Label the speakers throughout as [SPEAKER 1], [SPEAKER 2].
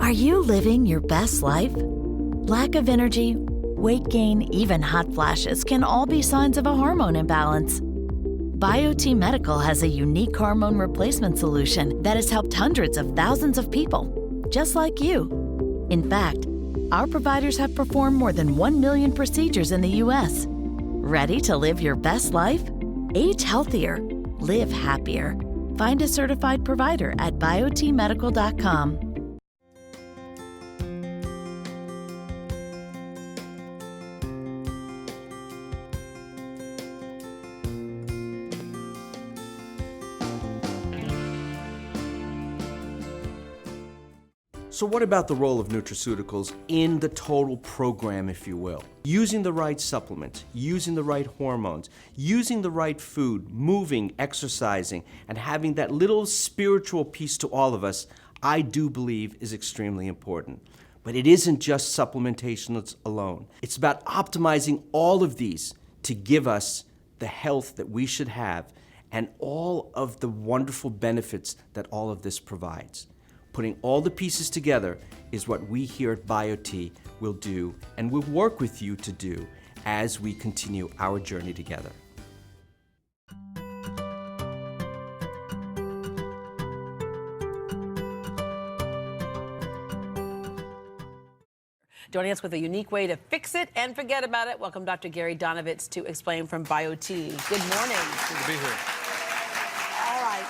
[SPEAKER 1] Are you living your best life? Lack of energy, weight gain, even hot flashes can all be signs of a hormone imbalance. BioTE Medical has a unique hormone replacement solution that has helped hundreds of thousands of people, just like you. In fact, our providers have performed more than 1 million procedures in the U.S. Ready to live your best life? Age healthier. Live happier. Find a certified provider at biotemedical.com.
[SPEAKER 2] So what about the role of nutraceuticals in the total program, if you will? Using the right supplements, using the right hormones, using the right food, moving, exercising, and having that little spiritual piece to all of us, I do believe is extremely important. But it isn't just supplementation alone. It's about optimizing all of these to give us the health that we should have and all of the wonderful benefits that all of this provides. Putting all the pieces together is what we here at BioTE will do and will work with you to do as we continue our journey together.
[SPEAKER 3] Joining us with a unique way to fix it and forget about it, welcome Dr. Gary Donovitz to explain from BioTE. Good morning.
[SPEAKER 4] Good to be here.
[SPEAKER 3] All right.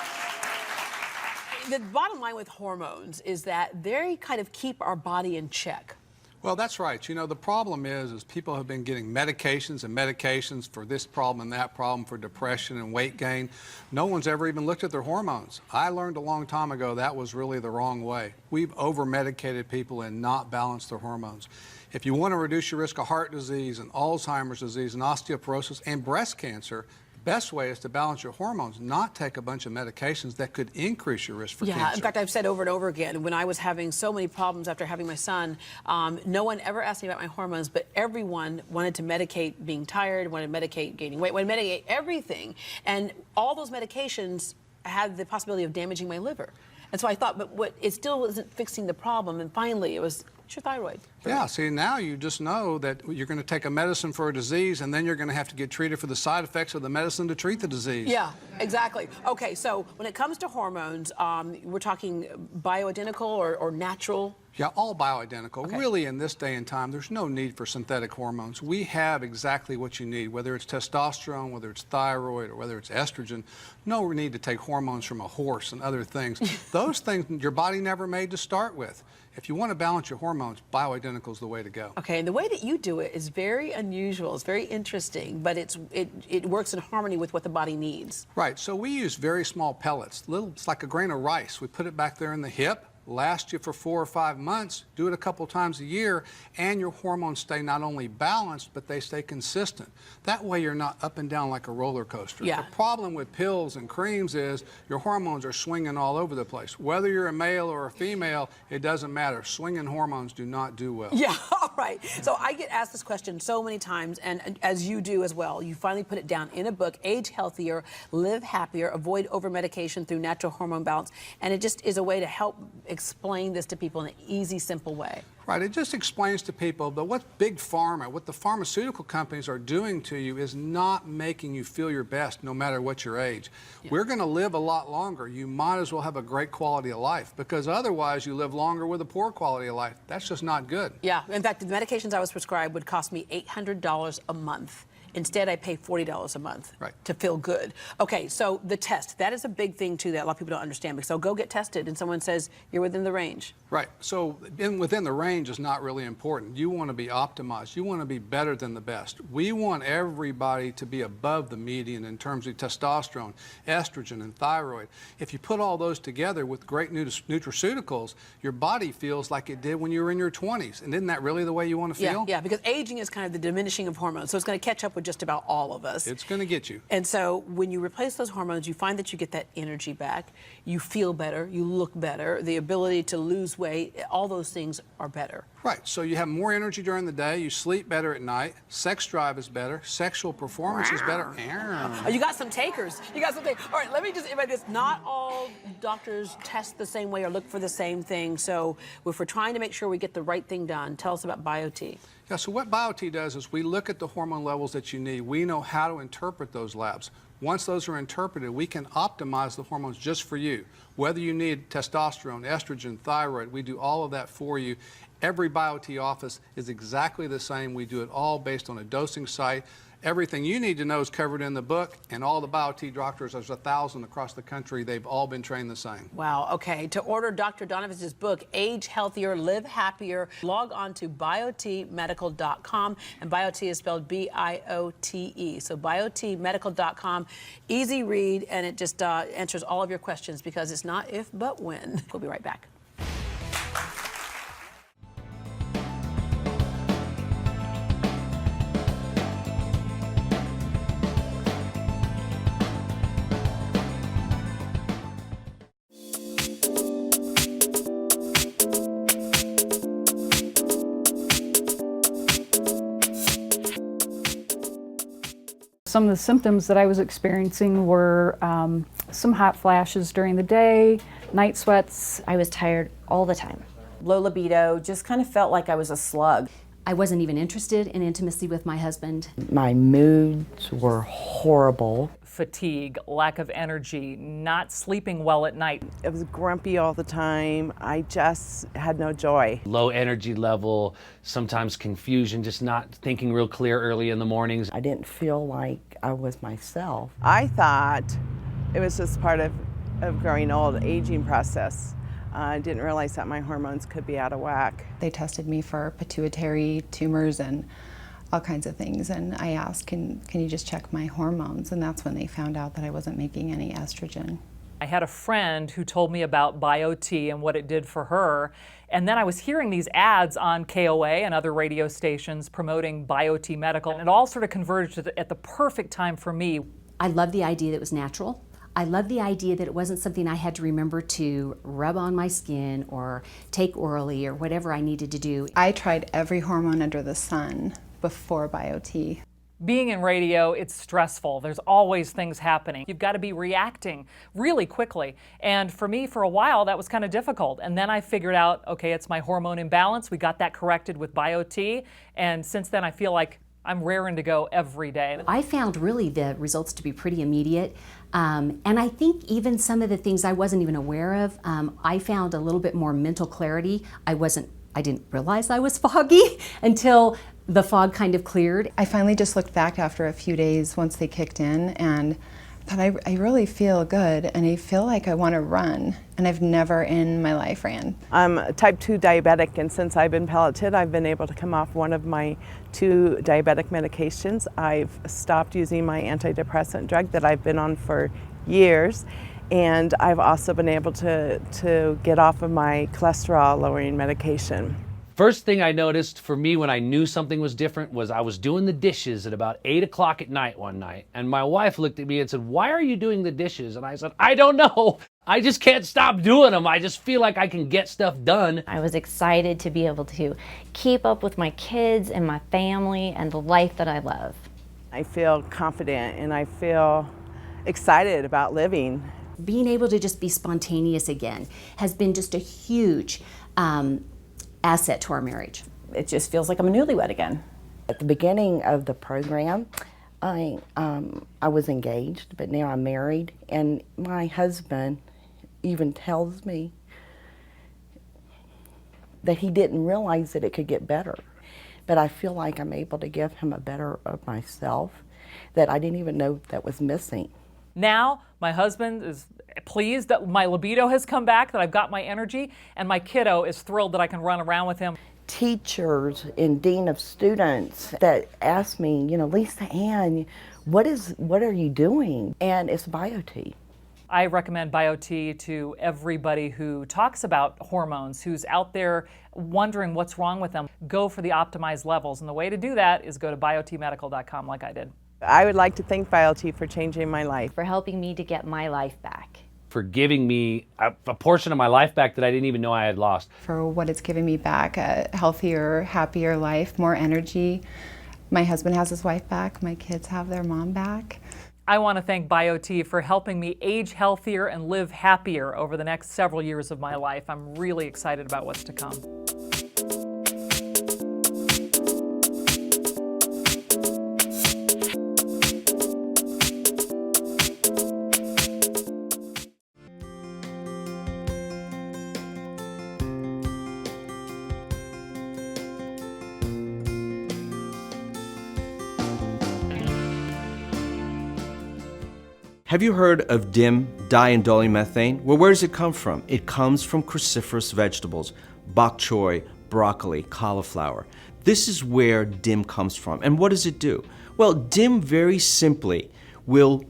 [SPEAKER 3] The bottom line with hormones is that they kind of keep our body in check.
[SPEAKER 4] Well, that's right. You know, the problem is people have been getting medications and medications for this problem and that problem, for depression and weight gain. No one's ever even looked at their hormones. I learned a long time ago that was really the wrong way. We've over-medicated people and not balanced their hormones. If you want to reduce your risk of heart disease and Alzheimer's disease and osteoporosis and breast cancer, the best way is to balance your hormones, not take a bunch of medications that could increase your risk for cancer.
[SPEAKER 3] In fact, I've said over and over again, when I was having so many problems after having my son, no one ever asked me about my hormones, but everyone wanted to medicate being tired, wanted to medicate gaining weight, wanted to medicate everything. And all those medications had the possibility of damaging my liver. And so I thought, but it still wasn't fixing the problem. And finally, it was your thyroid.
[SPEAKER 4] Yeah, see, now you just know that you're going to take a medicine for a disease, and then you're going to have to get treated for the side effects of the medicine to treat the disease.
[SPEAKER 3] Yeah, exactly. Okay, so when it comes to hormones, we're talking bioidentical or natural?
[SPEAKER 4] Yeah, all bioidentical.
[SPEAKER 3] Okay.
[SPEAKER 4] Really, in this day and time, there's no need for synthetic hormones. We have exactly what you need, whether it's testosterone, whether it's thyroid, or whether it's estrogen. No need to take hormones from a horse and other things. Those things your body never made to start with. If you want to balance your hormones, bioidentical is the way to go.
[SPEAKER 3] Okay, and the way that you do it is very unusual. It's very interesting, but it works in harmony with what the body needs.
[SPEAKER 4] Right, so we use very small pellets. It's like a grain of rice. We put it back there in the hip. Last you for 4 or 5 months, do it a couple times a year, and your hormones stay not only balanced, but they stay consistent. That way you're not up and down like a roller coaster.
[SPEAKER 3] Yeah.
[SPEAKER 4] The problem with pills and creams is your hormones are swinging all over the place. Whether you're a male or a female, it doesn't matter. Swinging hormones do not do well.
[SPEAKER 3] Yeah, all right. So I get asked this question so many times, and as you do as well. You finally put it down in a book, Age Healthier, Live Happier, Avoid Over-Medication Through Natural Hormone Balance, and it just is a way to help explain this to people in an easy, simple way.
[SPEAKER 4] Right, it just explains to people that what Big Pharma, what the pharmaceutical companies are doing to you is not making you feel your best no matter what your age. Yeah. We're going to live a lot longer. You might as well have a great quality of life, because otherwise you live longer with a poor quality of life. That's just not good.
[SPEAKER 3] Yeah, in fact, the medications I was prescribed would cost me $800 a month. Instead, I pay $40 a month to feel good. Okay, so the test, that is a big thing, too, that a lot of people don't understand. So go get tested, and someone says you're within the range.
[SPEAKER 4] Right. So within the range is not really important. You want to be optimized. You want to be better than the best. We want everybody to be above the median in terms of testosterone, estrogen, and thyroid. If you put all those together with great nutraceuticals, your body feels like it did when you were in your 20s. And isn't that really the way you want to feel?
[SPEAKER 3] Yeah, because aging is kind of the diminishing of hormones. So it's going to catch up with just about all of us.
[SPEAKER 4] It's going to get you.
[SPEAKER 3] And so when you replace those hormones, you find that you get that energy back, you feel better, you look better, the ability to lose weight, all those things are better.
[SPEAKER 4] Right, so you have more energy during the day, you sleep better at night, sex drive is better, sexual performance is better.
[SPEAKER 3] Oh, you got some takers. You got some takers. All right, let me just invite this. Not all doctors test the same way or look for the same thing. So if we're trying to make sure we get the right thing done, tell us about BioTE.
[SPEAKER 4] Yeah, so what BioTE does is we look at the hormone levels that you need. We know how to interpret those labs. Once those are interpreted, we can optimize the hormones just for you. Whether you need testosterone, estrogen, thyroid, we do all of that for you. Every BioTE office is exactly the same. We do it all based on a dosing site. Everything you need to know is covered in the book, and all the BioTE doctors, there's 1,000 across the country, they've all been trained the same.
[SPEAKER 3] Wow, okay. To order Dr. Donovan's book, Age Healthier, Live Happier, log on to BioTEmedical.com, and BioTE is spelled B-I-O-T-E. So BioTEmedical.com, easy read, and it just answers all of your questions because it's not if, but when. We'll be right back.
[SPEAKER 5] Some of the symptoms that I was experiencing were some hot flashes during the day, night sweats.
[SPEAKER 6] I was tired all the time.
[SPEAKER 7] Low libido, just kind of felt like I was a slug.
[SPEAKER 6] I wasn't even interested in intimacy with my husband.
[SPEAKER 8] My moods were horrible.
[SPEAKER 9] Fatigue, lack of energy, not sleeping well at night.
[SPEAKER 10] I was grumpy all the time. I just had no joy.
[SPEAKER 11] Low energy level, sometimes confusion, just not thinking real clear early in the mornings.
[SPEAKER 8] I didn't feel like I was myself.
[SPEAKER 10] I thought it was just part of growing old, aging process. I didn't realize that my hormones could be out of whack.
[SPEAKER 12] They tested me for pituitary tumors and all kinds of things, and I asked, can you just check my hormones? And that's when they found out that I wasn't making any estrogen.
[SPEAKER 9] I had a friend who told me about BioTE and what it did for her, and then I was hearing these ads on KOA and other radio stations promoting BioTE Medical, and it all sort of converged at the perfect time for me.
[SPEAKER 6] I loved the idea that it was natural. I loved the idea that it wasn't something I had to remember to rub on my skin or take orally or whatever I needed to do.
[SPEAKER 12] I tried every hormone under the sun before BioTE.
[SPEAKER 9] Being in radio, it's stressful. There's always things happening. You've got to be reacting really quickly. And for me, for a while, that was kind of difficult. And then I figured out, okay, it's my hormone imbalance. We got that corrected with BioTE. And since then, I feel like I'm raring to go every day.
[SPEAKER 6] I found really the results to be pretty immediate. And I think even some of the things I wasn't even aware of, I found a little bit more mental clarity. I didn't realize I was foggy until the fog kind of cleared.
[SPEAKER 12] I finally just looked back after a few days once they kicked in and thought I really feel good and I feel like I want to run, and I've never in my life ran.
[SPEAKER 10] I'm type 2 diabetic, and since I've been pelleted, I've been able to come off one of my 2 diabetic medications. I've stopped using my antidepressant drug that I've been on for years, and I've also been able to get off of my cholesterol lowering medication.
[SPEAKER 11] First thing I noticed for me when I knew something was different was I was doing the dishes at about 8 o'clock at night one night, and my wife looked at me and said, "Why are you doing the dishes?" And I said, "I don't know. I just can't stop doing them. I just feel like I can get stuff done."
[SPEAKER 13] I was excited to be able to keep up with my kids and my family and the life that I love.
[SPEAKER 10] I feel confident and I feel excited about living.
[SPEAKER 6] Being able to just be spontaneous again has been just a huge asset to our marriage.
[SPEAKER 7] It just feels like I'm a newlywed again.
[SPEAKER 8] At the beginning of the program, I was engaged, but now I'm married, and my husband even tells me that he didn't realize that it could get better. But I feel like I'm able to give him a better of myself that I didn't even know that was missing.
[SPEAKER 9] Now, my husband is pleased that my libido has come back, that I've got my energy, and my kiddo is thrilled that I can run around with him.
[SPEAKER 8] Teachers and dean of students that ask me, Lisa Ann, what are you doing? And it's BioTE.
[SPEAKER 9] I recommend BioTE to everybody who talks about hormones, who's out there wondering what's wrong with them. Go for the optimized levels, and the way to do that is go to biotemedical.com like I did.
[SPEAKER 10] I would like to thank BioTE for changing my life.
[SPEAKER 13] For helping me to get my life back.
[SPEAKER 11] For giving me a portion of my life back that I didn't even know I had lost.
[SPEAKER 12] For what it's given me back, a healthier, happier life, more energy. My husband has his wife back, my kids have their mom back.
[SPEAKER 9] I want to thank BioTE for helping me age healthier and live happier over the next several years of my life. I'm really excited about what's to come.
[SPEAKER 2] Have you heard of DIM, diindolylmethane? Well, where does it come from? It comes from cruciferous vegetables, bok choy, broccoli, cauliflower. This is where DIM comes from. And what does it do? Well, DIM very simply will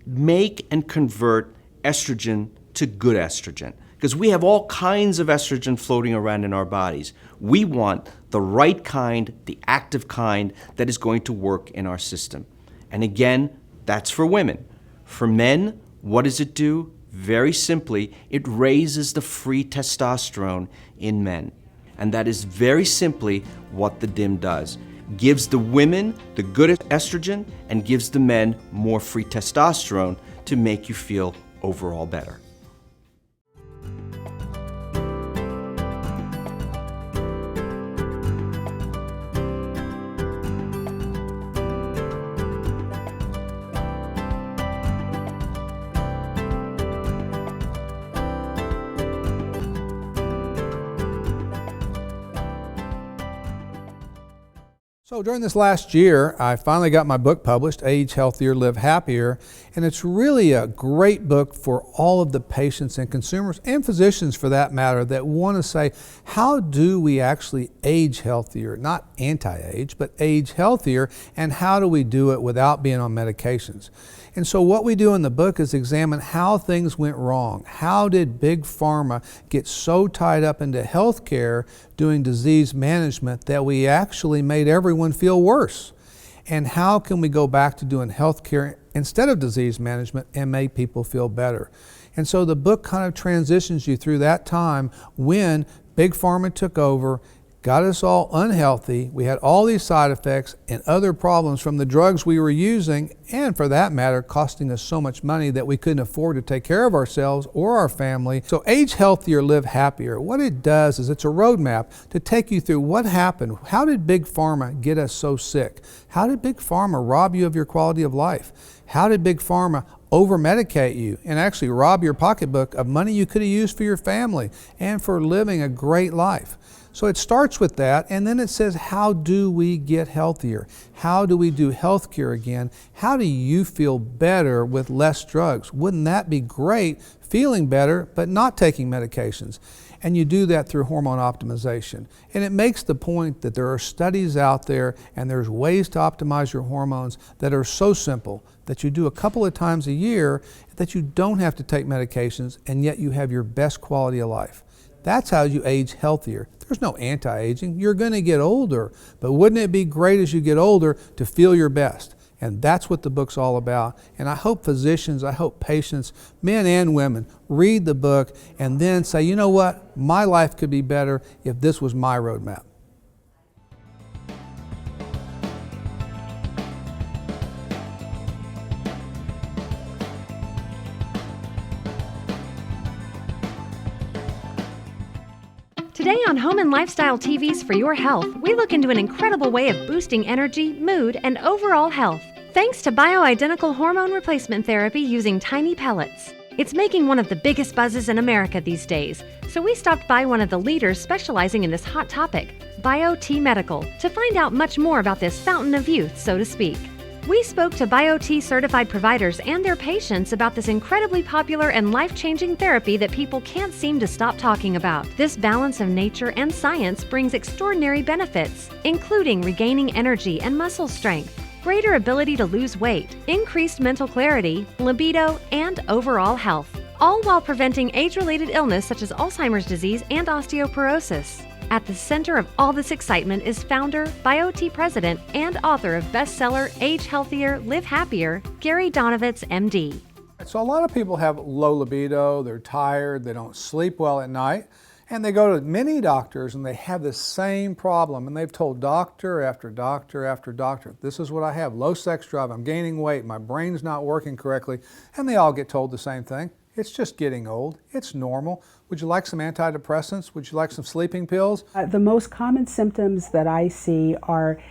[SPEAKER 2] make and convert estrogen to good estrogen. Because we have all kinds of estrogen floating around in our bodies. We want the right kind, the active kind that is going to work in our system. And again, that's for women. For men, what does it do? Very simply, it raises the free testosterone in men. And that is very simply what the DIM does. Gives the women the good estrogen and gives the men more free testosterone to make you feel overall better.
[SPEAKER 4] So during this last year, I finally got my book published, Age Healthier, Live Happier, and it's really a great book for all of the patients and consumers and physicians for that matter that want to say, how do we actually age healthier? Not anti-age, but age healthier, and how do we do it without being on medications? And so what we do in the book is examine how things went wrong. How did Big Pharma get so tied up into healthcare doing disease management that we actually made everyone feel worse? And how can we go back to doing healthcare instead of disease management and make people feel better? And so the book kind of transitions you through that time when Big Pharma took over, got us all unhealthy. We had all these side effects and other problems from the drugs we were using, and for that matter, costing us so much money that we couldn't afford to take care of ourselves or our family. So Age Healthier, Live Happier, what it does is it's a roadmap to take you through what happened. How did Big Pharma get us so sick? How did Big Pharma rob you of your quality of life? How did Big Pharma over-medicate you and actually rob your pocketbook of money you could have used for your family and for living a great life? So it starts with that, and then it says, how do we get healthier? How do we do healthcare again? How do you feel better with less drugs? Wouldn't that be great, feeling better, but not taking medications? And you do that through hormone optimization. And it makes the point that there are studies out there and there's ways to optimize your hormones that are so simple that you do a couple of times a year, that you don't have to take medications, and yet you have your best quality of life. That's how you age healthier. There's no anti-aging. You're going to get older, but wouldn't it be great as you get older to feel your best? And that's what the book's all about. And I hope physicians, I hope patients, men and women, read the book and then say, you know what, my life could be better if this was my roadmap.
[SPEAKER 14] Today on Home and Lifestyle TV's For Your Health, we look into an incredible way of boosting energy, mood, and overall health, thanks to bioidentical hormone replacement therapy using tiny pellets. It's making one of the biggest buzzes in America these days, so we stopped by one of the leaders specializing in this hot topic, BioTE Medical, to find out much more about this fountain of youth, so to speak. We spoke to BioTE certified providers and their patients about this incredibly popular and life-changing therapy that people can't seem to stop talking about. This balance of nature and science brings extraordinary benefits, including regaining energy and muscle strength, greater ability to lose weight, increased mental clarity, libido, and overall health, all while preventing age-related illness such as Alzheimer's disease and osteoporosis. At the center of all this excitement is founder, BioTE president, and author of bestseller Age Healthier, Live Happier, Gary Donovitz, MD.
[SPEAKER 4] So a lot of people have low libido, they're tired, they don't sleep well at night, and they go to many doctors and they have the same problem, and they've told doctor after doctor after doctor, this is what I have, low sex drive, I'm gaining weight, my brain's not working correctly, and they all get told the same thing. It's just getting old. It's normal. Would you like some antidepressants? Would you like some sleeping pills?
[SPEAKER 15] The most common symptoms that I see are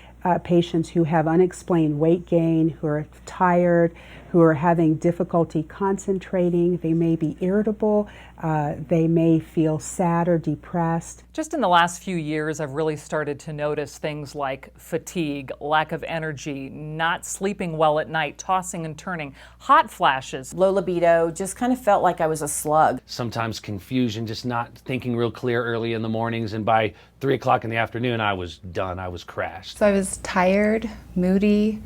[SPEAKER 15] patients who have unexplained weight gain, who are tired, who are having difficulty concentrating. They may be irritable. They may feel sad or depressed.
[SPEAKER 9] Just in the last few years, I've really started to notice things like fatigue, lack of energy, not sleeping well at night, tossing and turning, hot flashes.
[SPEAKER 7] Low libido, just kind of felt like I was a slug.
[SPEAKER 11] Sometimes confusion, just not thinking real clear early in the mornings, and by 3 o'clock in the afternoon, I was done, I was crashed.
[SPEAKER 12] So I was tired, moody.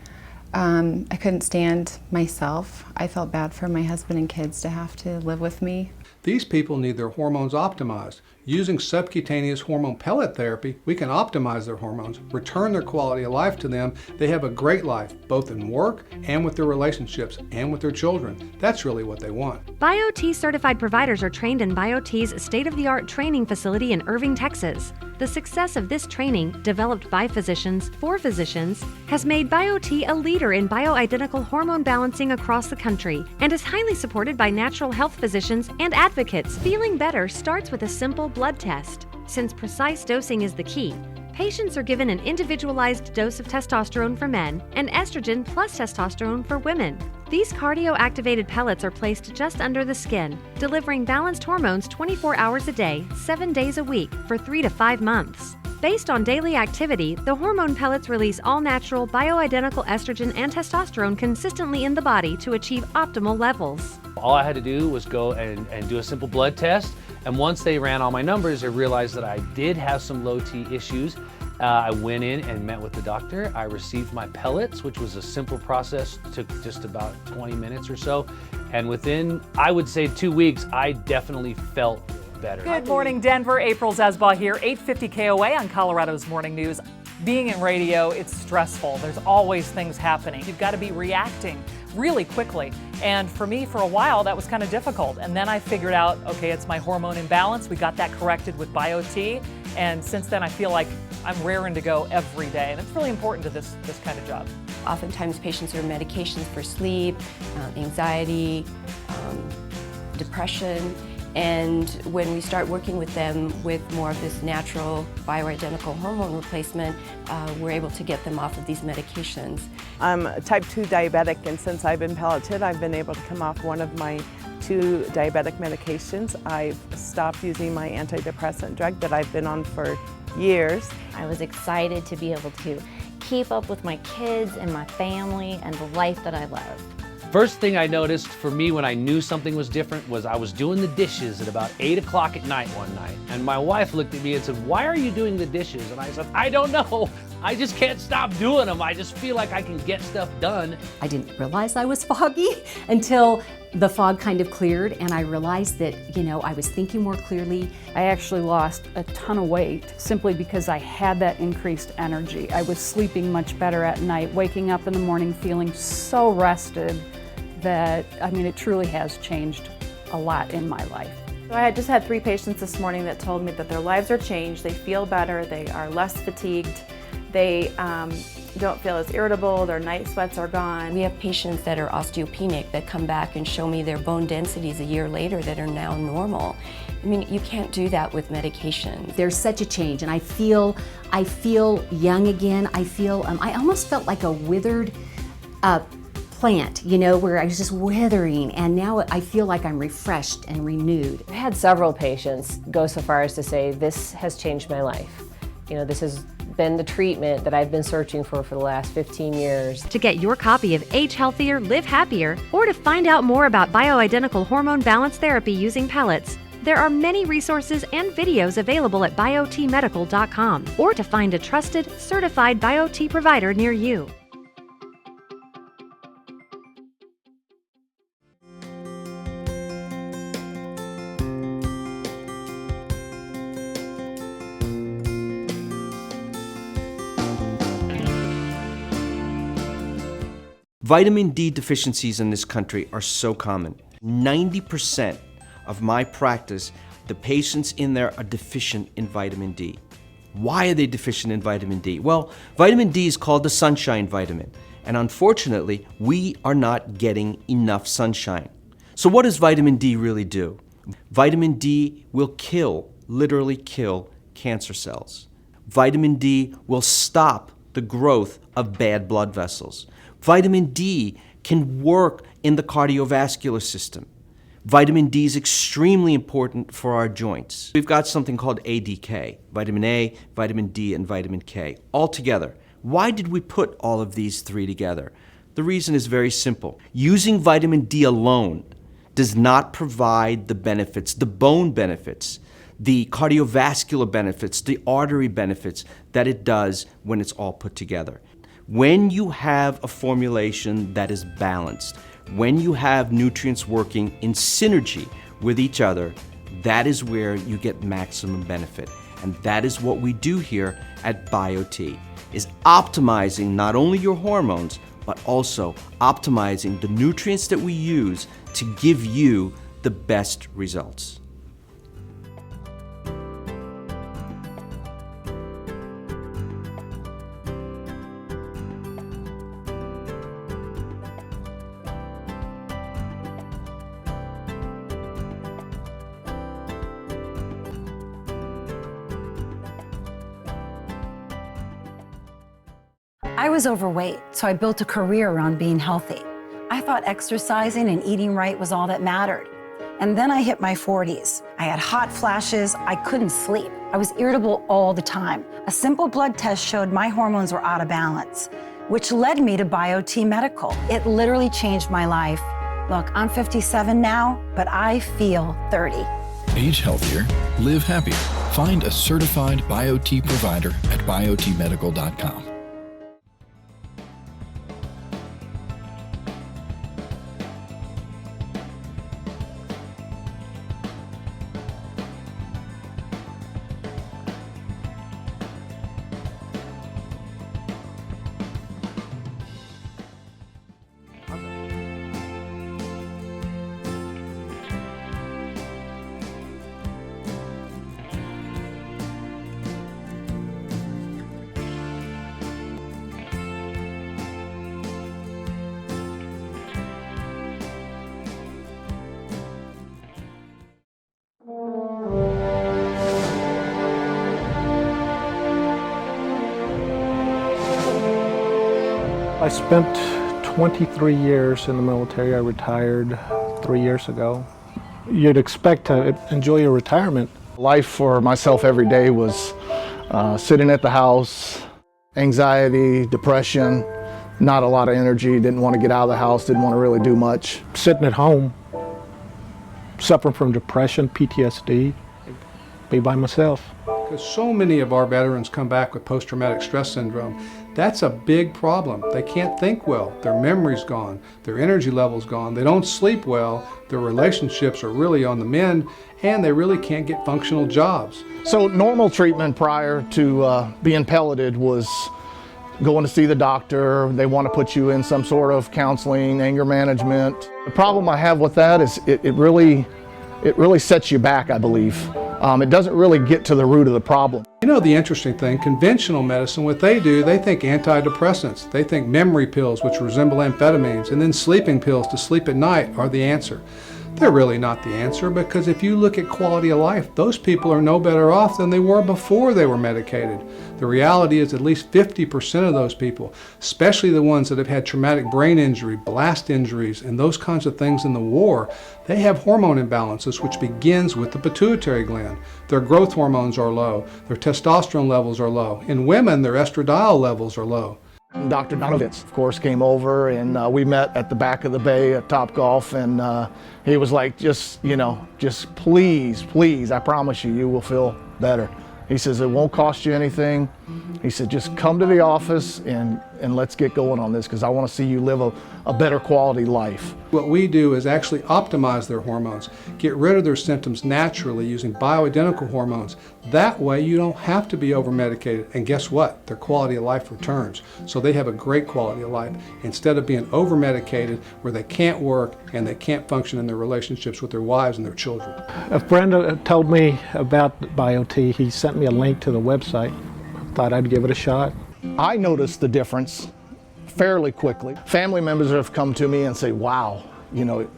[SPEAKER 12] I couldn't stand myself. I felt bad for my husband and kids to have to live with me.
[SPEAKER 4] These people need their hormones optimized. Using subcutaneous hormone pellet therapy, we can optimize their hormones, return their quality of life to them. They have a great life, both in work and with their relationships and with their children. That's really what they want.
[SPEAKER 14] BioTE certified providers are trained in BioTE's state-of-the-art training facility in Irving, Texas. The success of this training, developed by physicians for physicians, has made BioTE a leader in bioidentical hormone balancing across the country and is highly supported by natural health physicians and advocates. Feeling better starts with a simple blood test. Since precise dosing is the key, patients are given an individualized dose of testosterone for men and estrogen plus testosterone for women. These cardio-activated pellets are placed just under the skin, delivering balanced hormones 24 hours a day, 7 days a week for 3 to 5 months. Based on daily activity, the hormone pellets release all-natural, bioidentical estrogen and testosterone consistently in the body to achieve optimal levels.
[SPEAKER 11] All I had to do was go and do a simple blood test, and once they ran all my numbers, I realized that I did have some low T issues. I went in and met with the doctor. I received my pellets, which was a simple process, took just about 20 minutes or so, and within, I would say, 2 weeks, I definitely felt better.
[SPEAKER 9] Good morning, Denver. April Zasbaugh here, 850 KOA on Colorado's Morning News. Being in radio, it's stressful. There's always things happening. You've got to be reacting really quickly. And for me, for a while, that was kind of difficult. And then I figured out, okay, it's my hormone imbalance. We got that corrected with BioTE. And since then, I feel like I'm raring to go every day. And it's really important to this kind of job.
[SPEAKER 16] Oftentimes, patients are on medications for sleep, anxiety, depression. And when we start working with them with more of this natural bioidentical hormone replacement, we're able to get them off of these medications.
[SPEAKER 10] I'm type 2 diabetic, and since I've been pelleted, I've been able to come off one of my 2 diabetic medications. I've stopped using my antidepressant drug that I've been on for years.
[SPEAKER 13] I was excited to be able to keep up with my kids and my family and the life that I love.
[SPEAKER 11] First thing I noticed for me when I knew something was different was I was doing the dishes at about 8 o'clock at night one night. And my wife looked at me and said, "Why are you doing the dishes?" And I said, "I don't know. I just can't stop doing them. I just feel like I can get stuff done."
[SPEAKER 6] I didn't realize I was foggy until the fog kind of cleared, and I realized that, I was thinking more clearly.
[SPEAKER 5] I actually lost a ton of weight simply because I had that increased energy. I was sleeping much better at night, waking up in the morning feeling so rested that, it truly has changed a lot in my life.
[SPEAKER 17] So I had just had 3 patients this morning that told me that their lives are changed, they feel better, they are less fatigued, they don't feel as irritable, their night sweats are gone.
[SPEAKER 16] We have patients that are osteopenic that come back and show me their bone densities a year later that are now normal. You can't do that with medication.
[SPEAKER 6] There's such a change, and I feel young again. I almost felt like a withered plant, where I was just withering, and now I feel like I'm refreshed and renewed.
[SPEAKER 18] I've had several patients go so far as to say, "This has changed my life. This has been the treatment that I've been searching for the last 15 years.
[SPEAKER 14] To get your copy of Age Healthier, Live Happier, or to find out more about bioidentical hormone balance therapy using pellets, there are many resources and videos available at biotemedical.com, or to find a trusted, certified BioTE provider near you.
[SPEAKER 2] Vitamin D deficiencies in this country are so common. 90% of my practice, the patients in there are deficient in vitamin D. Why are they deficient in vitamin D? Well, vitamin D is called the sunshine vitamin, and unfortunately, we are not getting enough sunshine. So what does vitamin D really do? Vitamin D will kill, literally kill, cancer cells. Vitamin D will stop the growth of bad blood vessels. Vitamin D can work in the cardiovascular system. Vitamin D is extremely important for our joints. We've got something called ADK, vitamin A, vitamin D, and vitamin K, all together. Why did we put all of these three together? The reason is very simple. Using vitamin D alone does not provide the benefits, the bone benefits, the cardiovascular benefits, the artery benefits that it does when it's all put together. When you have a formulation that is balanced, when you have nutrients working in synergy with each other, that is where you get maximum benefit. And that is what we do here at BioTE, is optimizing not only your hormones, but also optimizing the nutrients that we use to give you the best results.
[SPEAKER 19] I was overweight, so I built a career around being healthy. I thought exercising and eating right was all that mattered. And then I hit my 40s. I had hot flashes, I couldn't sleep. I was irritable all the time. A simple blood test showed my hormones were out of balance, which led me to BioTE Medical. It literally changed my life. Look, I'm 57 now, but I feel 30.
[SPEAKER 20] Age healthier, live happier. Find a certified BioTE provider at biotemedical.com.
[SPEAKER 21] I spent 23 years in the military. I retired 3 years ago. You'd expect to enjoy your retirement.
[SPEAKER 22] Life for myself every day was sitting at the house, anxiety, depression, not a lot of energy, didn't want to get out of the house, didn't want to really do much.
[SPEAKER 21] Sitting at home, suffering from depression, PTSD, be by myself.
[SPEAKER 4] Because so many of our veterans come back with post-traumatic stress syndrome. That's a big problem. They can't think well. Their memory's gone. Their energy level's gone. They don't sleep well. Their relationships are really on the mend, and they really can't get functional jobs.
[SPEAKER 22] So normal treatment prior to being pelleted was going to see the doctor. They want to put you in some sort of counseling, anger management. The problem I have with that is it really sets you back, I believe. It doesn't really get to the root of the problem.
[SPEAKER 4] You know the interesting thing, conventional medicine, what they do, they think antidepressants. They think memory pills, which resemble amphetamines, and then sleeping pills to sleep at night are the answer. They're really not the answer, because if you look at quality of life, those people are no better off than they were before they were medicated. The reality is at least 50% of those people, especially the ones that have had traumatic brain injury, blast injuries, and those kinds of things in the war, they have hormone imbalances, which begins with the pituitary gland. Their growth hormones are low, their testosterone levels are low. In women, their estradiol levels are low.
[SPEAKER 22] Dr. Donovitz, of course, came over, and we met at the back of the bay at Topgolf, and he was like, just please, I promise you will feel better. He says, it won't cost you anything. He said, just come to the office and and let's get going on this, because I want to see you live a better quality life.
[SPEAKER 4] What we do is actually optimize their hormones, get rid of their symptoms naturally using bioidentical hormones. That way you don't have to be over-medicated, and guess what? Their quality of life returns. So they have a great quality of life instead of being over-medicated where they can't work and they can't function in their relationships with their wives and their children.
[SPEAKER 21] A friend told me about BioTE. He sent me a link to the website. Thought I'd give it a shot.
[SPEAKER 22] I noticed the difference fairly quickly. Family members have come to me and say, wow, you know,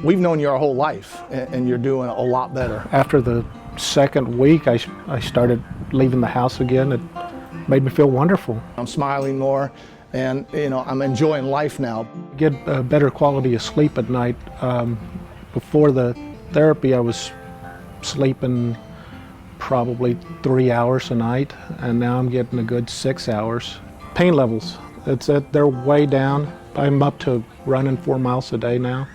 [SPEAKER 22] we've known you our whole life and you're doing a lot better.
[SPEAKER 21] After the second week, I started leaving the house again. It made me feel wonderful.
[SPEAKER 22] I'm smiling more, and you know, I'm enjoying life now.
[SPEAKER 21] Get a better quality of sleep at night. Before the therapy, I was sleeping probably 3 hours a night, and now I'm getting a good 6 hours. Pain levels, they're way down. I'm up to running 4 miles a day now.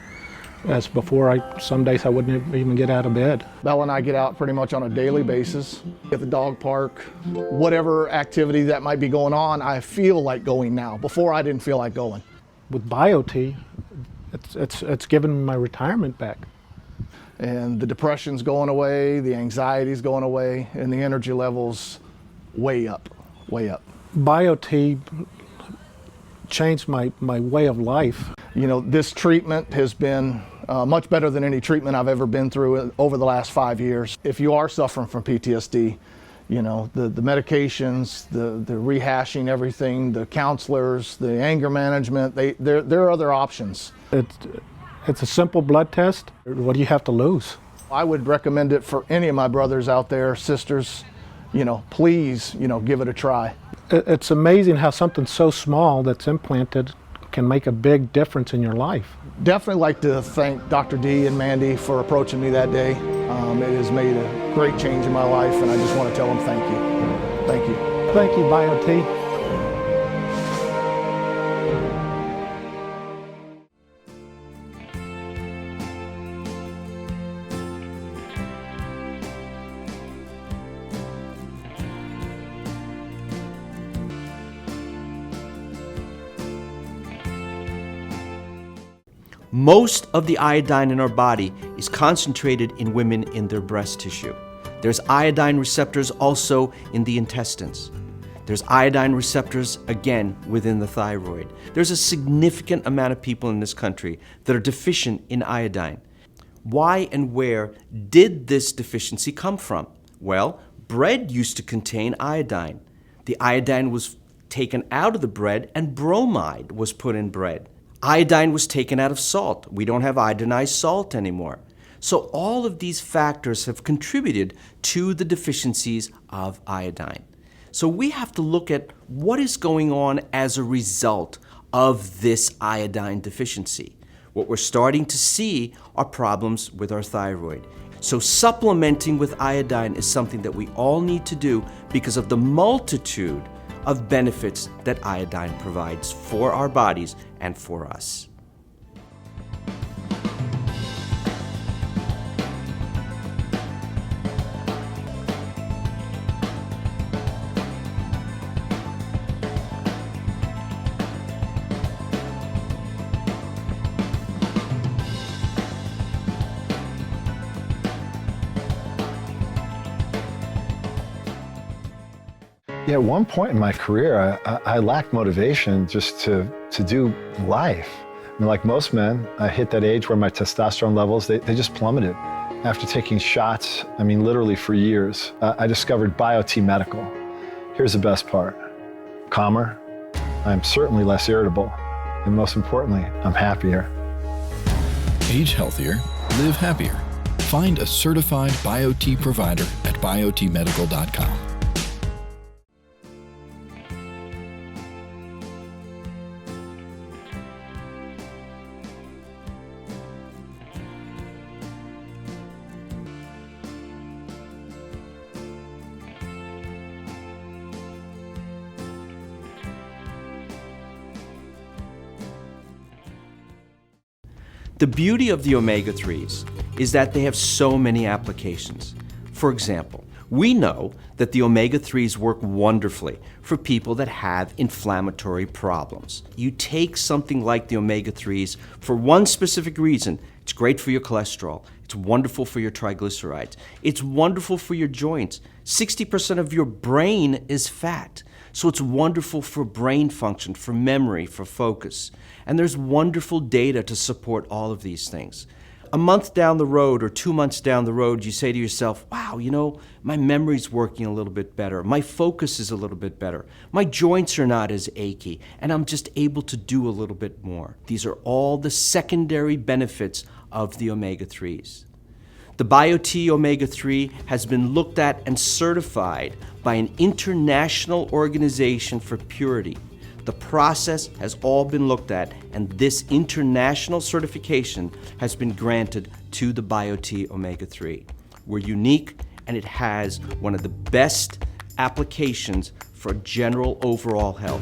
[SPEAKER 21] As before, some days I wouldn't even get out of bed.
[SPEAKER 22] Bella and I get out pretty much on a daily basis. At the dog park, whatever activity that might be going on, I feel like going now. Before, I didn't feel like going.
[SPEAKER 21] With BioTE, it's given me my retirement back.
[SPEAKER 22] And the depression's going away, the anxiety's going away, and the energy levels way up, way up.
[SPEAKER 21] BioTE changed my way of life.
[SPEAKER 22] You know, this treatment has been much better than any treatment I've ever been through over the last 5 years. If you are suffering from PTSD, you know, the medications, the rehashing everything, the counselors, the anger management, there are other options.
[SPEAKER 21] It's a simple blood test. What do you have to lose?
[SPEAKER 22] I would recommend it for any of my brothers out there, sisters. You know, please, you know, give it a try.
[SPEAKER 21] It's amazing how something so small that's implanted can make a big difference in your life.
[SPEAKER 22] Definitely like to thank Dr. D and Mandy for approaching me that day. It has made a great change in my life, and I just want to tell them thank you. Thank you.
[SPEAKER 21] Thank you, BioTE.
[SPEAKER 2] Most of the iodine in our body is concentrated in women in their breast tissue. There's iodine receptors also in the intestines. There's iodine receptors, again, within the thyroid. There's a significant amount of people in this country that are deficient in iodine. Why and where did this deficiency come from? Well, bread used to contain iodine. The iodine was taken out of the bread and bromide was put in bread. Iodine was taken out of salt. We don't have iodinized salt anymore. So all of these factors have contributed to the deficiencies of iodine. So we have to look at what is going on as a result of this iodine deficiency. What we're starting to see are problems with our thyroid. So supplementing with iodine is something that we all need to do because of the multitude of benefits that iodine provides for our bodies and for us.
[SPEAKER 1] Yeah, at one point in my career, I lacked motivation just to do life. I mean, like most men, I hit that age where my testosterone levels, they just plummeted. After taking shots, I mean, literally for years, I discovered BioTE Medical. Here's the best part. Calmer, I'm certainly less irritable, and most importantly, I'm happier.
[SPEAKER 20] Age healthier, live happier. Find a certified BioTE provider at biotemedical.com.
[SPEAKER 2] The beauty of the omega-3s is that they have so many applications. For example, We know that the omega-3s work wonderfully for people that have inflammatory problems. You take something like the omega-3s for one specific reason. It's great for your cholesterol. It's wonderful for your triglycerides. It's wonderful for your joints. 60% of your brain is fat. So it's wonderful for brain function, for memory, for focus. And there's wonderful data to support all of these things. A month down the road or 2 months down the road, you say to yourself, wow, you know, my memory's working a little bit better. My focus is a little bit better. My joints are not as achy, and I'm just able to do a little bit more. These are all the secondary benefits of the omega-3s. The BioTE omega-3 has been looked at and certified by an international organization for purity. The process has all been looked at, and this international certification has been granted to the BioTE omega-3. We're unique, and it has one of the best applications for general overall health.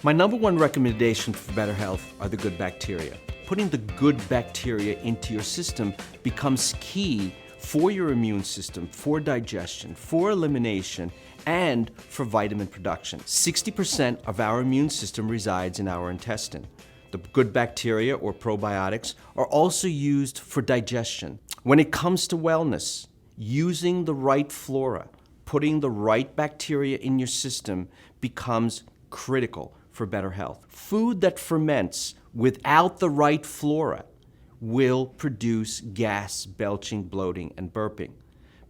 [SPEAKER 2] My number one recommendation for better health are the good bacteria. Putting the good bacteria into your system becomes key for your immune system, for digestion, for elimination, and for vitamin production. 60% of our immune system resides in our intestine. The good bacteria, or probiotics, are also used for digestion. When it comes to wellness, using the right flora, putting the right bacteria in your system becomes critical for better health. Food that ferments without the right flora will produce gas, belching, bloating, and burping.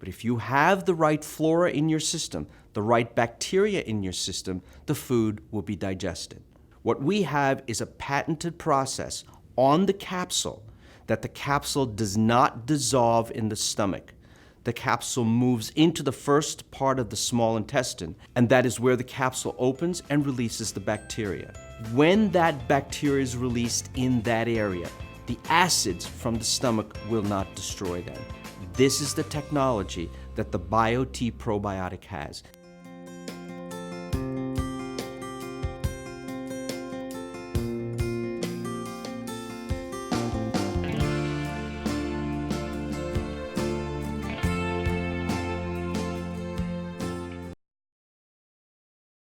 [SPEAKER 2] But if you have the right flora in your system, the right bacteria in your system, the food will be digested. What we have is a patented process on the capsule that the capsule does not dissolve in the stomach. The capsule moves into the first part of the small intestine, and that is where the capsule opens and releases the bacteria. When that bacteria is released in that area, the acids from the stomach will not destroy them. This is the technology that the BioTE probiotic has.